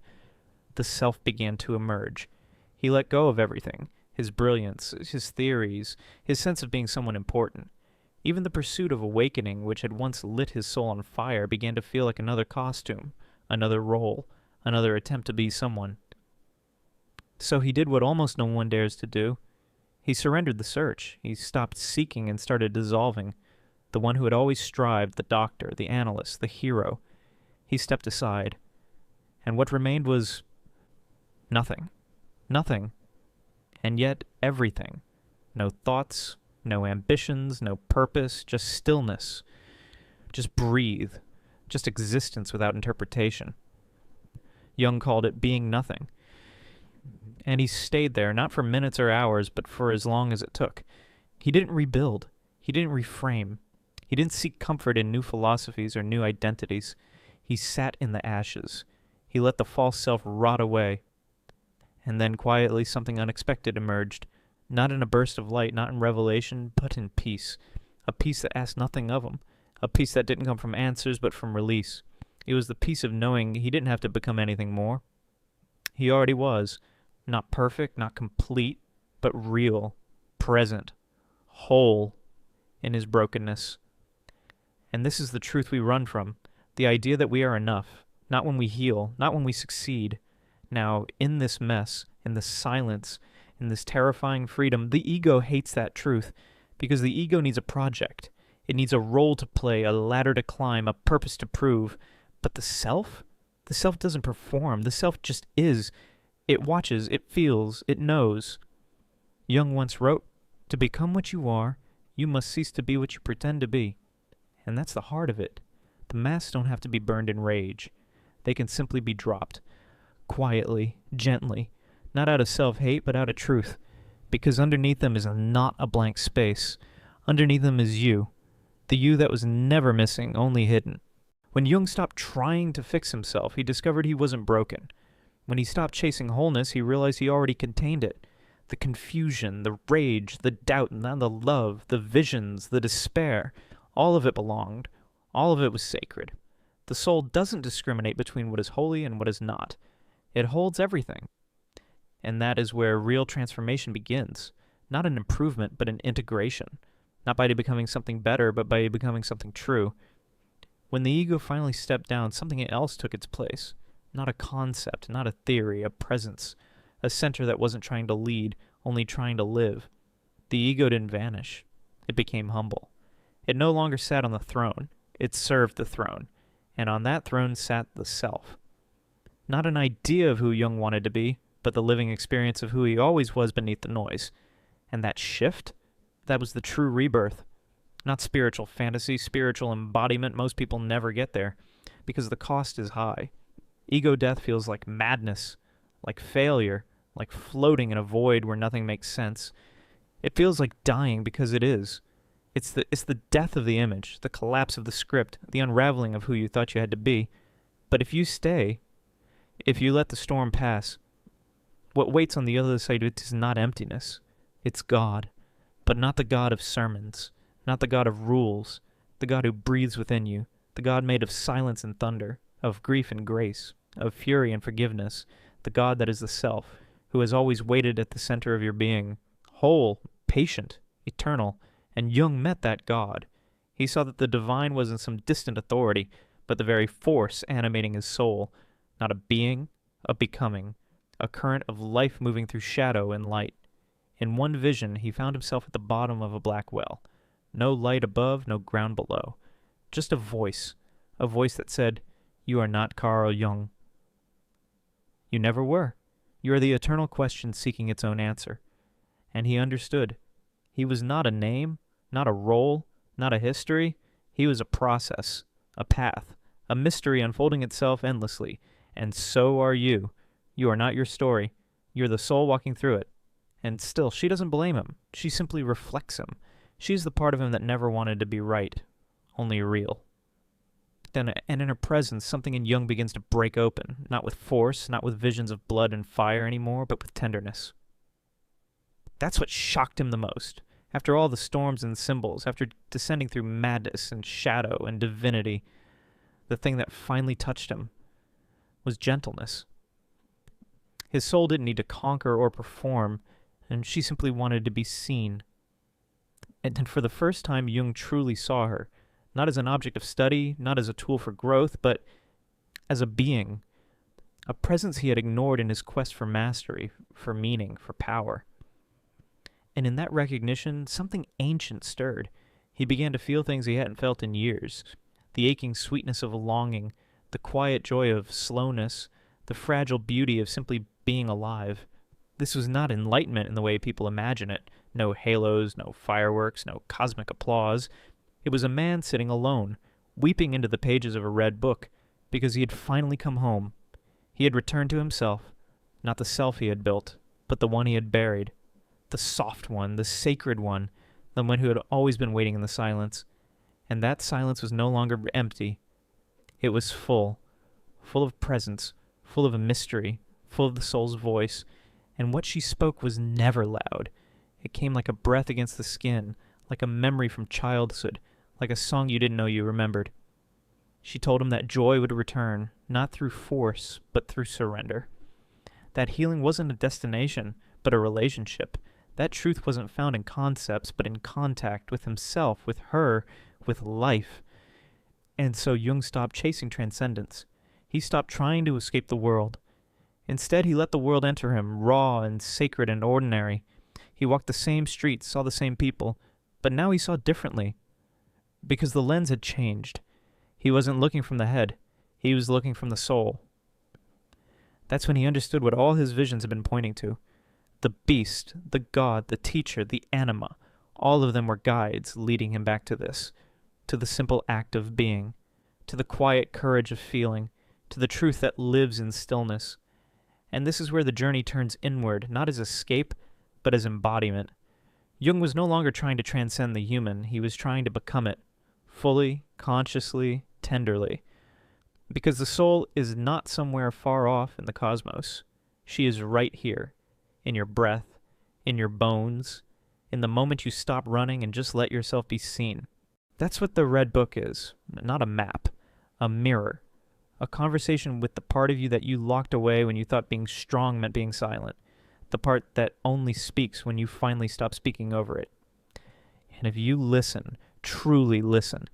the self began to emerge. He let go of everything. His brilliance, his theories, his sense of being someone important. Even the pursuit of awakening, which had once lit his soul on fire, began to feel like another costume, another role, another attempt to be someone. So he did what almost no one dares to do. He surrendered the search. He stopped seeking and started dissolving. The one who had always strived, the doctor, the analyst, the hero. He stepped aside. And what remained was nothing. Nothing. And yet everything. No thoughts, no ambitions, no purpose, just stillness. Just breathe. Just existence without interpretation. Jung called it being nothing. And he stayed there, not for minutes or hours, but for as long as it took. He didn't rebuild. He didn't reframe. He didn't seek comfort in new philosophies or new identities. He sat in the ashes. He let the false self rot away. And then quietly something unexpected emerged, not in a burst of light, not in revelation, but in peace. A peace that asked nothing of him. A peace that didn't come from answers, but from release. It was the peace of knowing he didn't have to become anything more. He already was. Not perfect, not complete, but real, present, whole in his brokenness. And this is the truth we run from, the idea that we are enough, not when we heal, not when we succeed. Now, in this mess, in the silence, in this terrifying freedom, the ego hates that truth because the ego needs a project. It needs a role to play, a ladder to climb, a purpose to prove. But the self doesn't perform. The self just is. It watches, it feels, it knows. Jung once wrote, "To become what you are, you must cease to be what you pretend to be." And that's the heart of it. The masks don't have to be burned in rage. They can simply be dropped. Quietly, gently. Not out of self-hate, but out of truth. Because underneath them is not a blank space. Underneath them is you. The you that was never missing, only hidden. When Jung stopped trying to fix himself, he discovered he wasn't broken. When he stopped chasing wholeness, he realized he already contained it. The confusion, the rage, the doubt, and then the love, the visions, the despair, all of it belonged. All of it was sacred. The soul doesn't discriminate between what is holy and what is not. It holds everything. And that is where real transformation begins. Not an improvement, but an integration. Not by becoming something better, but by becoming something true. When the ego finally stepped down, something else took its place. Not a concept, not a theory, a presence. A center that wasn't trying to lead, only trying to live. The ego didn't vanish. It became humble. It no longer sat on the throne. It served the throne. And on that throne sat the self. Not an idea of who Jung wanted to be, but the living experience of who he always was beneath the noise. And that shift, that was the true rebirth. Not spiritual fantasy, spiritual embodiment. Most people never get there, because the cost is high. Ego death feels like madness, like failure, like floating in a void where nothing makes sense. It feels like dying because it is. It's the death of the image, the collapse of the script, the unraveling of who you thought you had to be. But if you stay, if you let the storm pass, what waits on the other side of it is not emptiness. It's God, but not the God of sermons, not the God of rules, the God who breathes within you, the God made of silence and thunder, of grief and grace, of fury and forgiveness, the God that is the self, who has always waited at the center of your being, whole, patient, eternal. And Jung met that God. He saw that the divine wasn't some distant authority, but the very force animating his soul, not a being, a becoming, a current of life moving through shadow and light. In one vision, he found himself at the bottom of a black well. No light above, no ground below. Just a voice that said, "You are not Carl Jung. You never were. You are the eternal question seeking its own answer." And he understood. He was not a name, not a role, not a history. He was a process, a path, a mystery unfolding itself endlessly. And so are you. You are not your story. You're the soul walking through it. And still, she doesn't blame him. She simply reflects him. She's the part of him that never wanted to be right, only real. And in her presence, something in Jung begins to break open, not with force, not with visions of blood and fire anymore, but with tenderness. That's what shocked him the most. After all the storms and symbols, after descending through madness and shadow and divinity, the thing that finally touched him was gentleness. His soul didn't need to conquer or perform, and she simply wanted to be seen. And for the first time, Jung truly saw her, not as an object of study, not as a tool for growth, but as a being, a presence he had ignored in his quest for mastery, for meaning, for power. And in that recognition, something ancient stirred. He began to feel things he hadn't felt in years. The aching sweetness of longing, the quiet joy of slowness, the fragile beauty of simply being alive. This was not enlightenment in the way people imagine it. No halos, no fireworks, no cosmic applause. It was a man sitting alone, weeping into the pages of a red book, because he had finally come home. He had returned to himself, not the self he had built, but the one he had buried. The soft one, the sacred one, the one who had always been waiting in the silence. And that silence was no longer empty. It was full of presence, full of a mystery, full of the soul's voice, and what she spoke was never loud. It came like a breath against the skin, like a memory from childhood, like a song you didn't know you remembered. She told him that joy would return, not through force, but through surrender. That healing wasn't a destination, but a relationship. That truth wasn't found in concepts, but in contact with himself, with her, with life. And so Jung stopped chasing transcendence. He stopped trying to escape the world. Instead, he let the world enter him, raw and sacred and ordinary. He walked the same streets, saw the same people, but now he saw differently, because the lens had changed. He wasn't looking from the head, he was looking from the soul. That's when he understood what all his visions had been pointing to. The beast, the god, the teacher, the anima, all of them were guides leading him back to this, to the simple act of being, to the quiet courage of feeling, to the truth that lives in stillness. And this is where the journey turns inward, not as escape, but as embodiment. Jung was no longer trying to transcend the human, he was trying to become it, fully, consciously, tenderly. Because the soul is not somewhere far off in the cosmos. She is right here, in your breath, in your bones, in the moment you stop running and just let yourself be seen. That's what the Red Book is, not a map, a mirror, a conversation with the part of you that you locked away when you thought being strong meant being silent, the part that only speaks when you finally stop speaking over it. And if you listen, truly listen,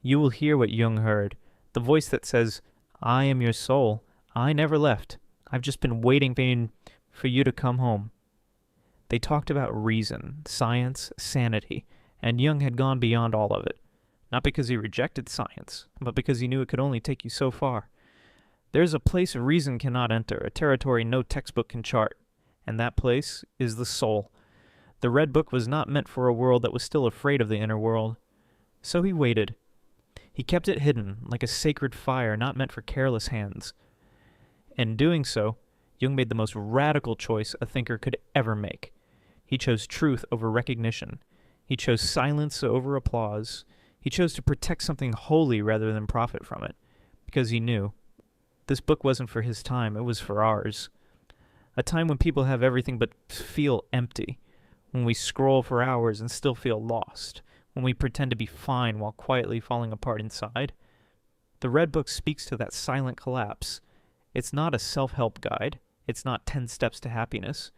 you will hear what Jung heard, the voice that says, "I am your soul. I never left. I've just been waiting for you to come home." They talked about reason, science, sanity, and Jung had gone beyond all of it. Not because he rejected science, but because he knew it could only take you so far. There's a place reason cannot enter, a territory no textbook can chart, and that place is the soul. The Red Book was not meant for a world that was still afraid of the inner world. So he waited. He kept it hidden, like a sacred fire not meant for careless hands. In doing so, Jung made the most radical choice a thinker could ever make. He chose truth over recognition. He chose silence over applause. He chose to protect something holy rather than profit from it, because he knew this book wasn't for his time, it was for ours. A time when people have everything but feel empty, when we scroll for hours and still feel lost, when we pretend to be fine while quietly falling apart inside. The Red Book speaks to that silent collapse. It's not a self-help guide. It's not 10 steps to happiness.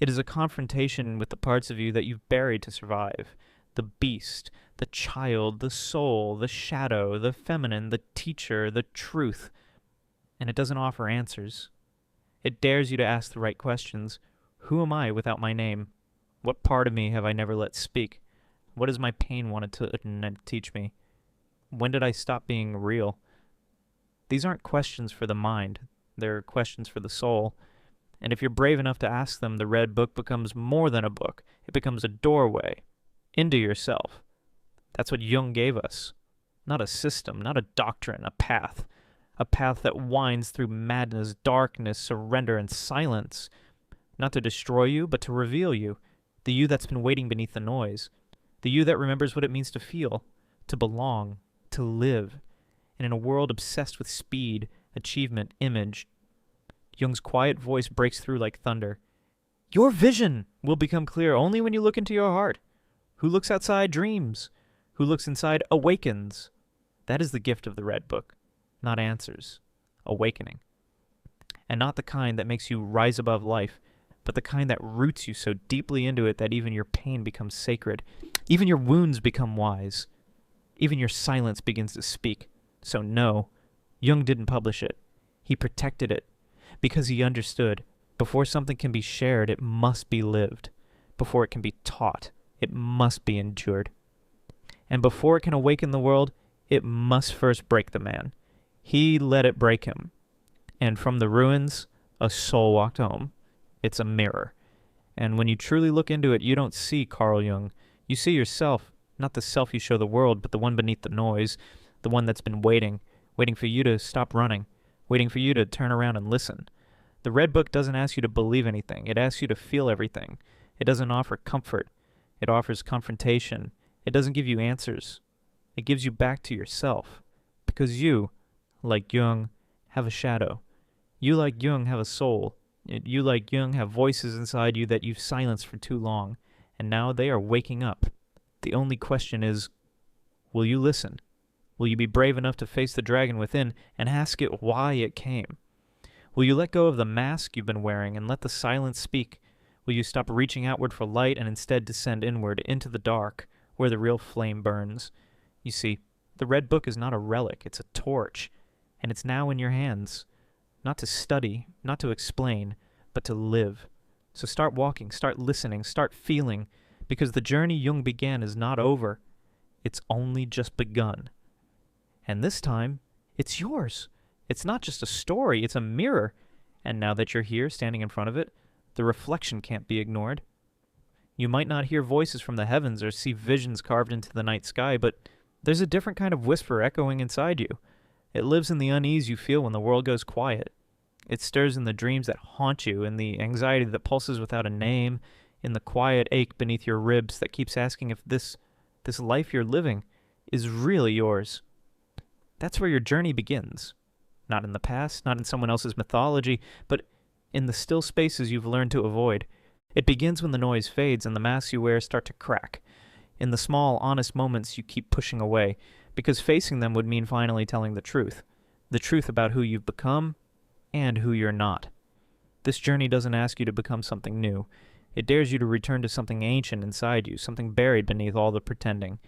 It is a confrontation with the parts of you that you've buried to survive. The beast, the child, the soul, the shadow, the feminine, the teacher, the truth. And it doesn't offer answers. It dares you to ask the right questions. Who am I without my name? What part of me have I never let speak? What has my pain wanted to teach me? When did I stop being real? These aren't questions for the mind. They're questions for the soul. And if you're brave enough to ask them, the Red Book becomes more than a book. It becomes a doorway into yourself. That's what Jung gave us. Not a system, not a doctrine, a path. A path that winds through madness, darkness, surrender, and silence. Not to destroy you, but to reveal you. The you that's been waiting beneath the noise. The you that remembers what it means to feel, to belong, to live. And in a world obsessed with speed, achievement, image, Jung's quiet voice breaks through like thunder. Your vision will become clear only when you look into your heart. Who looks outside dreams. Who looks inside awakens. That is the gift of the Red Book. Not answers. Awakening. And not the kind that makes you rise above life, but the kind that roots you so deeply into it that even your pain becomes sacred. Even your wounds become wise. Even your silence begins to speak. So no, Jung didn't publish it. He protected it. Because he understood, before something can be shared, it must be lived. Before it can be taught, it must be endured. And before it can awaken the world, it must first break the man. He let it break him. And from the ruins, a soul walked home. It's a mirror. And when you truly look into it, you don't see Carl Jung. You see yourself, not the self you show the world, but the one beneath the noise, the one that's been waiting for you to stop running, waiting for you to turn around and listen. The Red Book doesn't ask you to believe anything. It asks you to feel everything. It doesn't offer comfort. It offers confrontation. It doesn't give you answers. It gives you back to yourself. Because you, like Jung, have a shadow. You, like Jung, have a soul. You, like Jung, have voices inside you that you've silenced for too long. And now they are waking up. The only question is, will you listen? Will you be brave enough to face the dragon within and ask it why it came? Will you let go of the mask you've been wearing and let the silence speak? Will you stop reaching outward for light and instead descend inward into the dark, where the real flame burns? You see, the Red Book is not a relic, it's a torch, and it's now in your hands. not to study, not to explain, but to live. So start walking, start listening, start feeling, because the journey Jung began is not over. It's only just begun. And this time, it's yours. It's not just a story, it's a mirror. And now that you're here, standing in front of it, the reflection can't be ignored. You might not hear voices from the heavens or see visions carved into the night sky, but there's a different kind of whisper echoing inside you. It lives in the unease you feel when the world goes quiet. It stirs in the dreams that haunt you, in the anxiety that pulses without a name, in the quiet ache beneath your ribs that keeps asking if this life you're living is really yours. That's where your journey begins. Not in the past, not in someone else's mythology, but in the still spaces you've learned to avoid. It begins when the noise fades and the masks you wear start to crack. In the small, honest moments you keep pushing away, because facing them would mean finally telling the truth. The truth about who you've become and who you're not. This journey doesn't ask you to become something new. It dares you to return to something ancient inside you, something buried beneath all the pretending.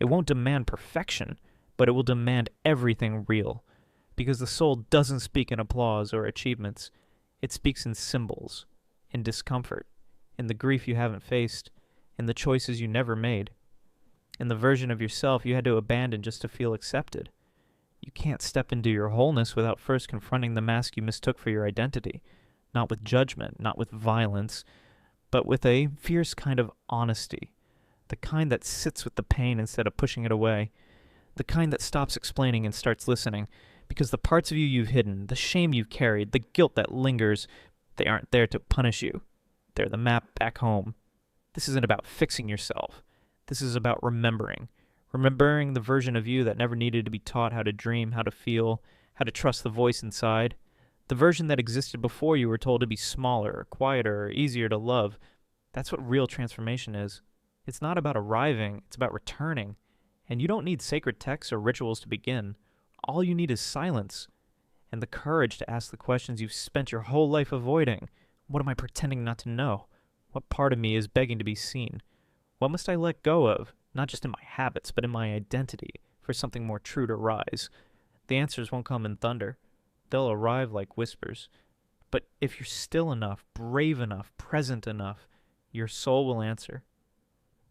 It won't demand perfection, but it will demand everything real. Because the soul doesn't speak in applause or achievements. It speaks in symbols, in discomfort, in the grief you haven't faced, in the choices you never made, in the version of yourself you had to abandon just to feel accepted. You can't step into your wholeness without first confronting the mask you mistook for your identity, not with judgment, not with violence, but with a fierce kind of honesty, the kind that sits with the pain instead of pushing it away, the kind that stops explaining and starts listening, because the parts of you you've hidden, the shame you've carried, the guilt that lingers, they aren't there to punish you. They're the map back home. This isn't about fixing yourself. This is about remembering the version of you that never needed to be taught how to dream, how to feel, how to trust the voice inside, the version that existed before you were told to be smaller, quieter, easier to love. That's what real transformation is. It's not about arriving, it's about returning. And you don't need sacred texts or rituals to begin. All you need is silence and the courage to ask the questions you've spent your whole life avoiding. What am I pretending not to know? What part of me is begging to be seen? What must I let go of, not just in my habits, but in my identity, for something more true to rise? The answers won't come in thunder. They'll arrive like whispers. But if you're still enough, brave enough, present enough, your soul will answer.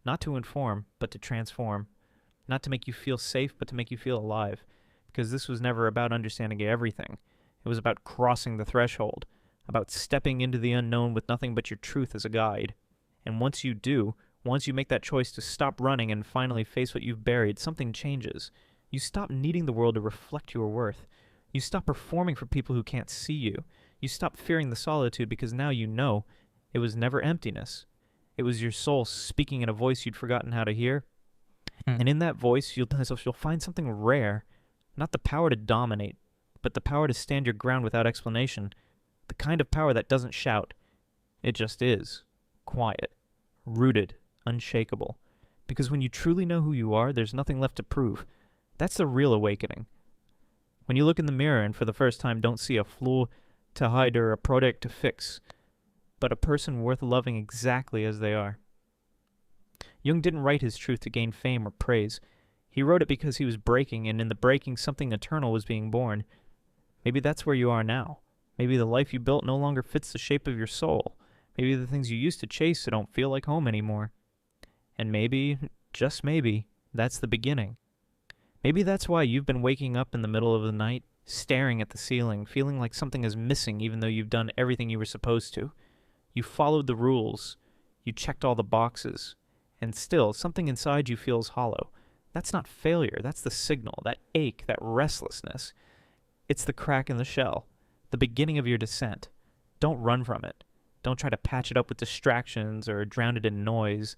Not to inform, but to transform. Not to make you feel safe, but to make you feel alive. Because this was never about understanding everything. It was about crossing the threshold, about stepping into the unknown with nothing but your truth as a guide. And once you do, once you make that choice to stop running and finally face what you've buried, something changes. You stop needing the world to reflect your worth. You stop performing for people who can't see you. You stop fearing the solitude because now you know it was never emptiness. It was your soul speaking in a voice you'd forgotten how to hear. And in that voice, you'll find something rare. Not the power to dominate, but the power to stand your ground without explanation. The kind of power that doesn't shout. It just is. Quiet. Rooted. Unshakable. Because when you truly know who you are, there's nothing left to prove. That's the real awakening. When you look in the mirror and for the first time don't see a flaw to hide or a product to fix, but a person worth loving exactly as they are. Jung didn't write his truth to gain fame or praise. He wrote it because he was breaking, and in the breaking something eternal was being born. Maybe that's where you are now. Maybe the life you built no longer fits the shape of your soul. Maybe the things you used to chase don't feel like home anymore. And maybe, just maybe, that's the beginning. Maybe that's why you've been waking up in the middle of the night, staring at the ceiling, feeling like something is missing even though you've done everything you were supposed to. You followed the rules. You checked all the boxes. And still, something inside you feels hollow. That's not failure. That's the signal, that ache, that restlessness. It's the crack in the shell, the beginning of your descent. Don't run from it. Don't try to patch it up with distractions or drown it in noise.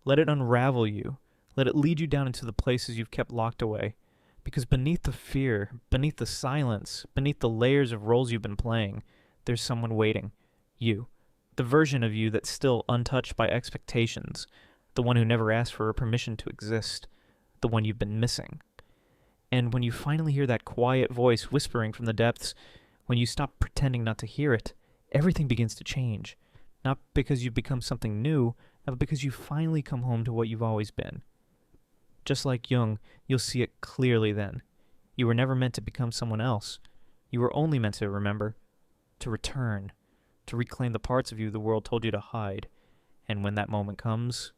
Let it unravel you. Let it lead you down into the places you've kept locked away. Because beneath the fear, beneath the silence, beneath the layers of roles you've been playing, there's someone waiting. You. The version of you that's still untouched by expectations. The one who never asked for a permission to exist. The one you've been missing. And when you finally hear that quiet voice whispering from the depths, when you stop pretending not to hear it, everything begins to change. Not because you've become something new, but because you've finally come home to what you've always been. Just like Jung, you'll see it clearly then. You were never meant to become someone else. You were only meant to remember to return, to reclaim the parts of you the world told you to hide. And when that moment comes,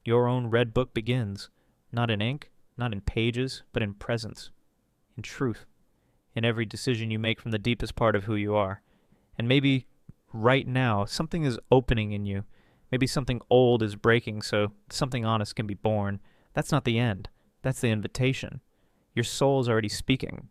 your own red book begins, not in ink, not in pages, but in presence, in truth, in every decision you make from the deepest part of who you are. And maybe right now, something is opening in you. Maybe something old is breaking so something honest can be born. That's not the end. That's the invitation. Your soul is already speaking.